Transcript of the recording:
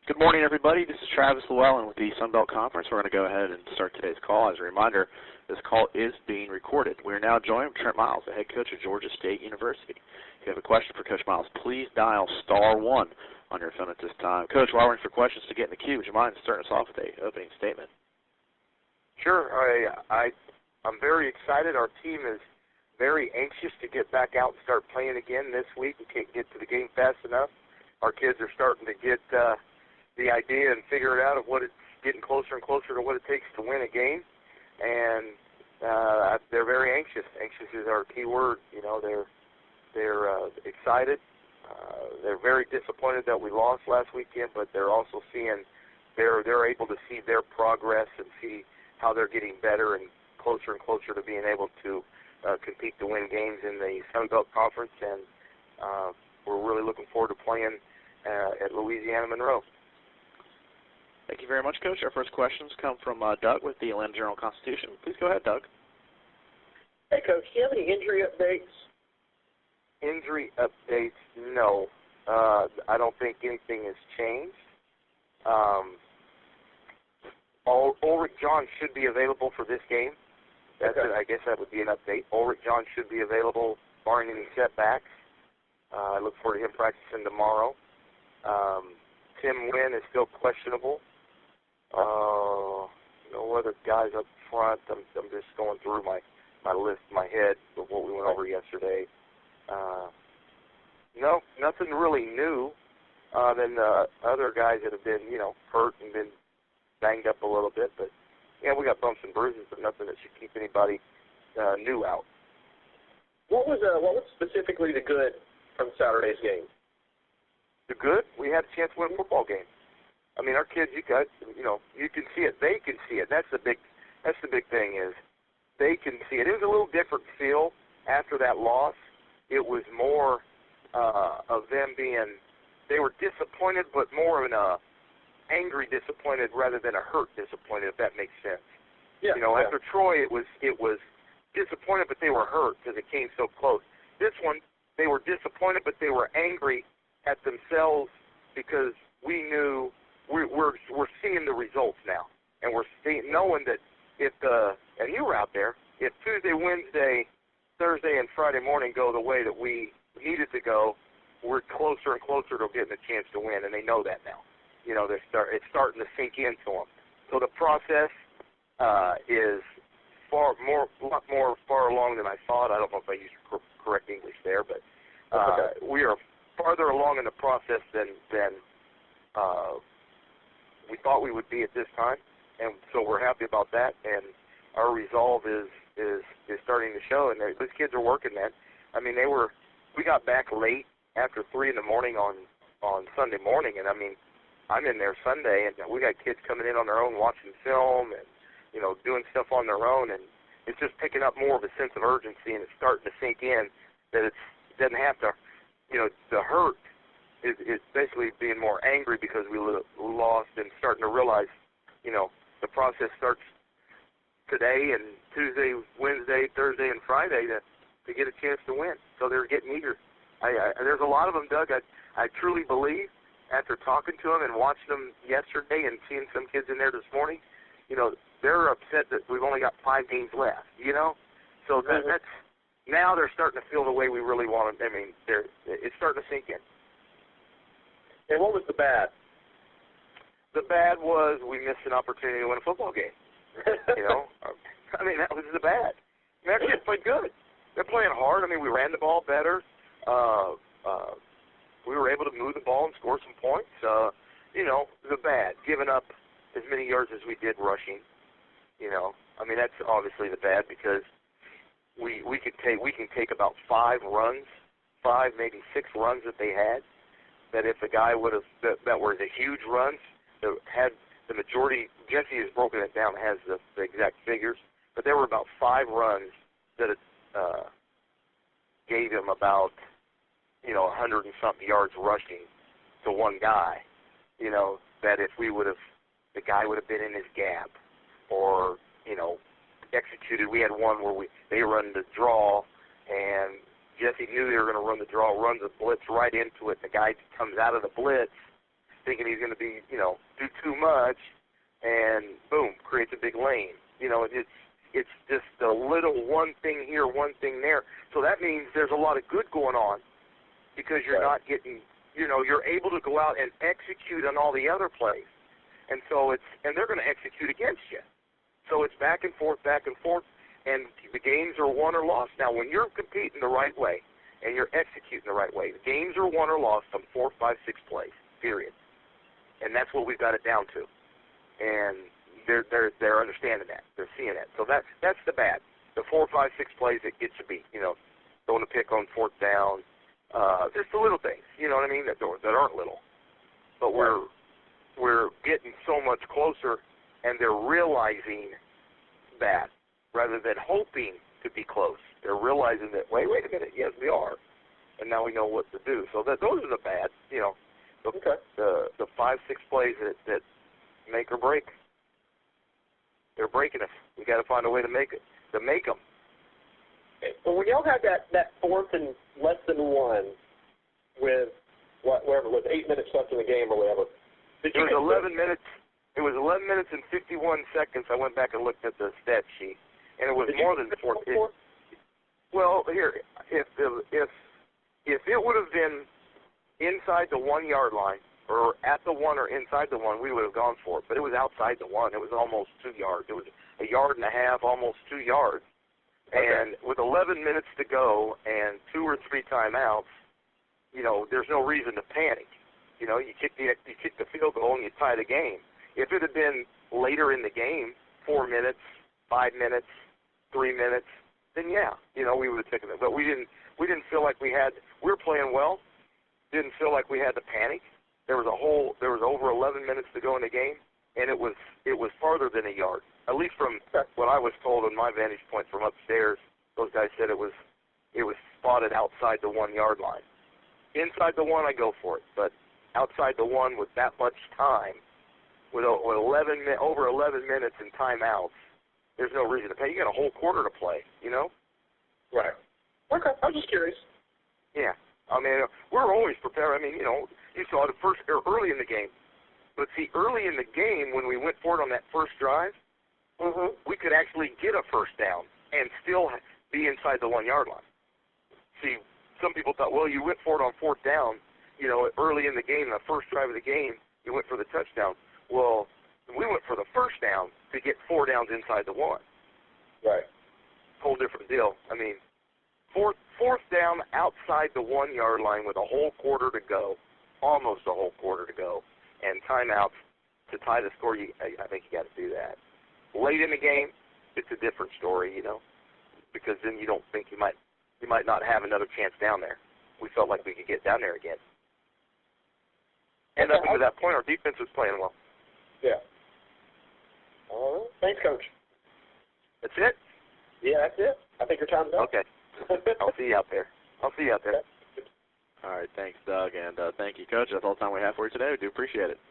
Good morning, everybody. This is Travis Llewellyn with the Sunbelt Conference. We're going to go ahead and start today's call. As a reminder, this call is being recorded. We are now joined with Trent Miles, the head coach of Georgia State University. If you have a question for Coach Miles, please dial *1 on your phone at this time. Coach, while we're waiting for questions to get in the queue, would you mind starting us off with an opening statement? Sure. I'm very excited. Our team is very anxious to get back out and start playing again this week. We can't get to the game fast enough. Our kids are starting to get the idea and figure it out of what it's getting closer and closer to what it takes to win a game, and they're very anxious. Anxious is our key word. You know, they're excited. They're very disappointed that we lost last weekend, but they're also seeing they're able to see their progress and see how they're getting better and closer to being able to compete to win games in the Sunbelt Conference, and we're really looking forward to playing at Louisiana Monroe. Thank you very much, Coach. Our first questions come from Doug with the Atlanta Journal-Constitution. Please go ahead, Doug. Hey, Coach, do you have any injury updates? Injury updates, no. I don't think anything has changed. Ulrich John should be available for this game. That's okay. it. I guess that would be an update. Ulrich John should be available, barring any setbacks. I look forward to him practicing tomorrow. Tim Wynn is still questionable. No other guys up front. I'm just going through my list in my head of what we went over yesterday. No, nothing really new than other guys that have been, hurt and been banged up a little bit. But, yeah, we got bumps and bruises, but nothing that should keep anybody new out. What was specifically the good from Saturday's game? The good? We had a chance to win a football game. I mean, our kids, you can see it. They can see it. That's the big thing is they can see it. It was a little different feel after that loss. It was more of them they were disappointed, but more of an angry disappointed rather than a hurt disappointed, if that makes sense. Yeah. After Troy, it was disappointed, but they were hurt because it came so close. This one, they were disappointed, but they were angry at themselves because we knew we're seeing the results now, and we're knowing that and you were out there, if Tuesday, Wednesday, Thursday, and Friday morning go the way that we needed to go, we're closer and closer to getting a chance to win, and they know that now. It's starting to sink into them. So the process is far along than I thought. I don't know if I used correct English there, but we are farther along in the process than we thought we would be at this time, and so we're happy about that. And our resolve is starting to show, and these kids are working, man. I mean, we got back late after 3 in the morning on Sunday morning, and I mean, I'm in there Sunday, and we got kids coming in on their own watching film and doing stuff on their own, and it's just picking up more of a sense of urgency, and it's starting to sink in that it doesn't have to. The hurt is basically being more angry because we lost and starting to realize, the process starts today and Tuesday, Wednesday, Thursday, and Friday to get a chance to win. So they're getting eager. There's a lot of them, Doug. I truly believe after talking to them and watching them yesterday and seeing some kids in there this morning, they're upset that we've only got 5 games left, So that's now they're starting to feel the way we really want them. I mean, it's starting to sink in. And what was the bad? The bad was we missed an opportunity to win a football game. I mean, that was the bad. I mean, our kids played good. They're playing hard. I mean, we ran the ball better. We were able to move the ball and score some points. The bad, giving up as many yards as we did rushing. I mean, that's obviously the bad because we can take about 5 runs, 5 maybe 6 runs that they had. That if a guy would have that were the huge runs that had the majority. Jesse has broken it down, has the exact figures, but there were about 5 runs that gave him about 100 and something yards rushing to one guy. That if the guy would have been in his gap or executed. We had one where they run the draw, and Jesse knew they were going to run the draw, runs the blitz right into it. The guy comes out of the blitz thinking he's going to be, do too much, and boom, creates a big lane. It's just a little one thing here, one thing there. So that means there's a lot of good going on because you're not getting, you're able to go out and execute on all the other plays. And so and they're going to execute against you. So it's back and forth, and the games are won or lost. Now, when you're competing the right way and you're executing the right way, the games are won or lost on 4, 5, 6 plays, period. And that's what we've got it down to. And they're understanding that. They're seeing that. So that's the bad. The 4, 5, 6 plays that gets you beat. Throwing a pick on 4th down. Just the little things. You know what I mean? That aren't little. But we're getting so much closer, and they're realizing that rather than hoping to be close. They're realizing that wait a minute, yes we are, and now we know what to do. So those are the bad. The 5, 6 plays that make or break. They're breaking us. We got to find a way to make them. Well, when y'all had that 4th and less than 1 with whatever it was, 8 minutes left in the game or whatever. It was 11 minutes. It was 11 minutes and 51 seconds. I went back and looked at the stat sheet, and it was more than 4. Well, here, if it would have been inside the 1 yard line or at the 1 or inside the 1, we would have gone for it. But it was outside the 1. It was almost 2 yards. It was a yard and a half, almost 2 yards. Okay. And with 11 minutes to go and 2 or 3 timeouts, there's no reason to panic. You kick the field goal and you tie the game. If it had been later in the game, 4 minutes, 5 minutes, 3 minutes, then yeah, we would have taken it. But we didn't feel like we were playing well. Didn't feel like we had to panic. There was over 11 minutes to go in the game, and it was farther than a yard. At least from what I was told on my vantage point from upstairs, those guys said it was spotted outside the 1 yard line. Inside the 1, I go for it, but outside the 1 with that much time, with over 11 minutes in timeouts, there's no reason to pay. You got a whole quarter to play, Right. Okay. I was just curious. Yeah. I mean, we're always prepared. I mean, you saw it early in the game. But see, early in the game, when we went for it on that first drive, we could actually get a first down and still be inside the 1 yard line. See, some people thought, well, you went for it on 4th down, early in the game, the first drive of the game, you went for the touchdown. Well, we went for the first down to get 4 downs inside the 1. Right. Whole different deal. I mean, fourth down outside the 1 yard line with a whole quarter to go, almost a whole quarter to go, and timeouts to tie the score. I think you got to do that. Late in the game, it's a different story, because then you don't think you might not have another chance down there. We felt like we could get down there again. And up to that point, our defense was playing well. Yeah. All right. Thanks, Coach. That's it? Yeah, that's it. I think your time's up. Okay. I'll see you out there. All right, thanks, Doug, and thank you, Coach. That's all the time we have for you today. We do appreciate it.